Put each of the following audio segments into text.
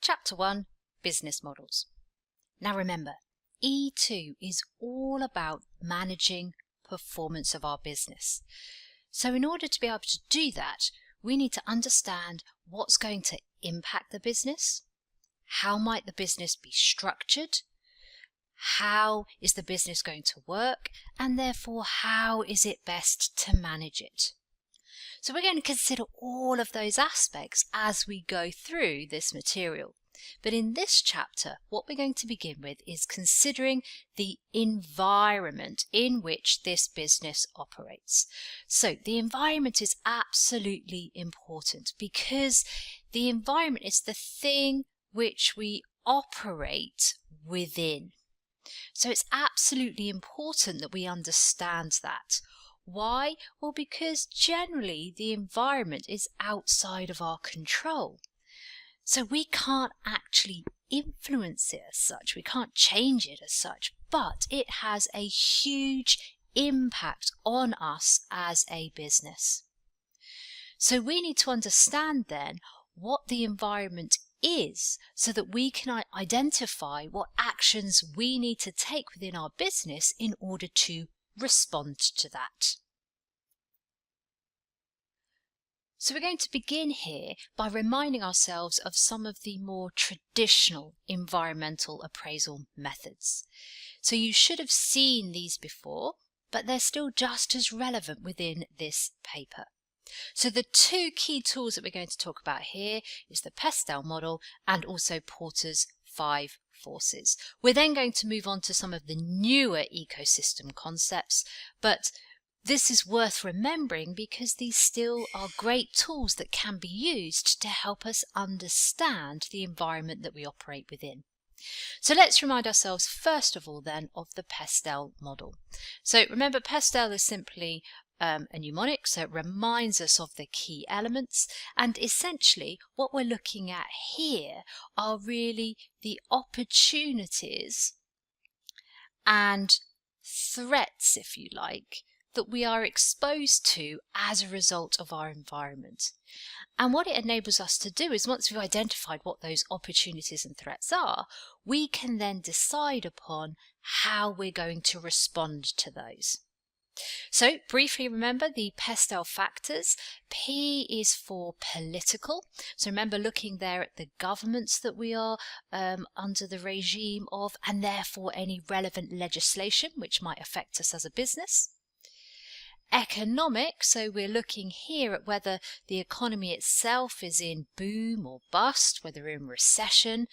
Chapter 1, Business Models. Now remember, E2 is all about managing performance of our business. So in order to be able to do that, we need to understand what's going to impact the business, how might the business be structured, how is the business going to work, and therefore how is it best to manage it. So we're going to consider all of those aspects as we go through this material. But in this chapter, what we're going to begin with is considering the environment in which this business operates. So the environment is absolutely important because the environment is the thing which we operate within. So it's absolutely important that we understand that. Why? Well, because generally the environment is outside of our control. So we can't actually influence it as such, we can't change it as such, but it has a huge impact on us as a business. So we need to understand then what the environment is so that we can identify what actions we need to take within our business in order to respond to that. So we're going to begin here by reminding ourselves of some of the more traditional environmental appraisal methods. So you should have seen these before, but they're still just as relevant within this paper. So the two key tools that we're going to talk about here is the Pestel model and also Porter's 5 forces. We're then going to move on to some of the newer ecosystem concepts, but this is worth remembering because these still are great tools that can be used to help us understand the environment that we operate within. So let's remind ourselves first of all then of the Pestel model. So remember, Pestel is simply a mnemonic, so it reminds us of the key elements, and essentially what we're looking at here are really the opportunities and threats, if you like, that we are exposed to as a result of our environment. And what it enables us to do is, once we've identified what those opportunities and threats are, we can then decide upon how we're going to respond to those. So briefly remember the Pestel factors. P is for political. So remember looking there at the governments that we are under the regime of, and therefore any relevant legislation which might affect us as a business. Economic, so we're looking here at whether the economy itself is in boom or bust, whether we're in recession.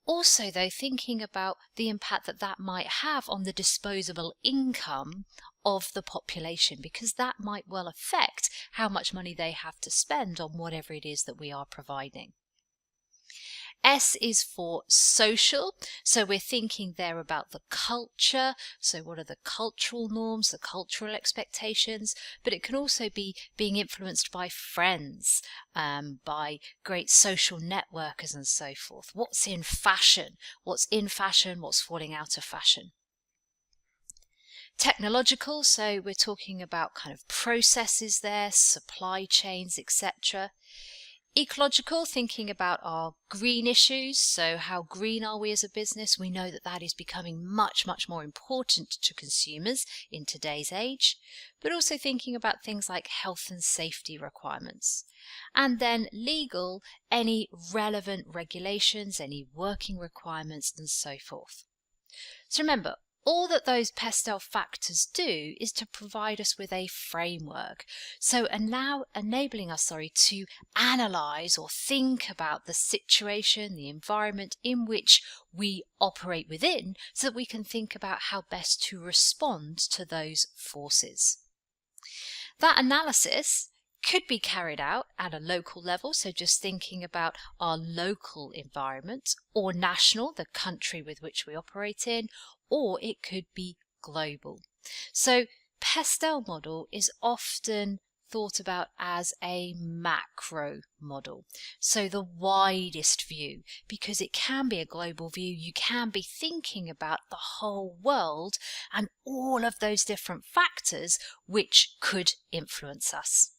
Also, though, thinking about the impact that that might have on the disposable income of the population, because that might well affect how much money they have to spend on whatever it is that we are providing. S is for social, so we're thinking there about the culture, so what are the cultural norms, the cultural expectations, but it can also be being influenced by friends, by great social networkers and so forth. What's in fashion, what's falling out of fashion. Technological, so we're talking about kind of processes there, supply chains, etc. Ecological, thinking about our green issues, so how green are we as a business? We know that that is becoming much more important to consumers in today's age, but also thinking about things like health and safety requirements. And then legal, any relevant regulations, any working requirements and so forth. So remember, all that those Pestel factors do is to provide us with a framework, so enabling us to analyse or think about the situation, the environment in which we operate within, so that we can think about how best to respond to those forces. That analysis could be carried out at a local level, so just thinking about our local environment, or national, the country with which we operate in, or it could be global. So Pestel model is often thought about as a macro model, so the widest view, because it can be a global view. You can be thinking about the whole world and all of those different factors which could influence us.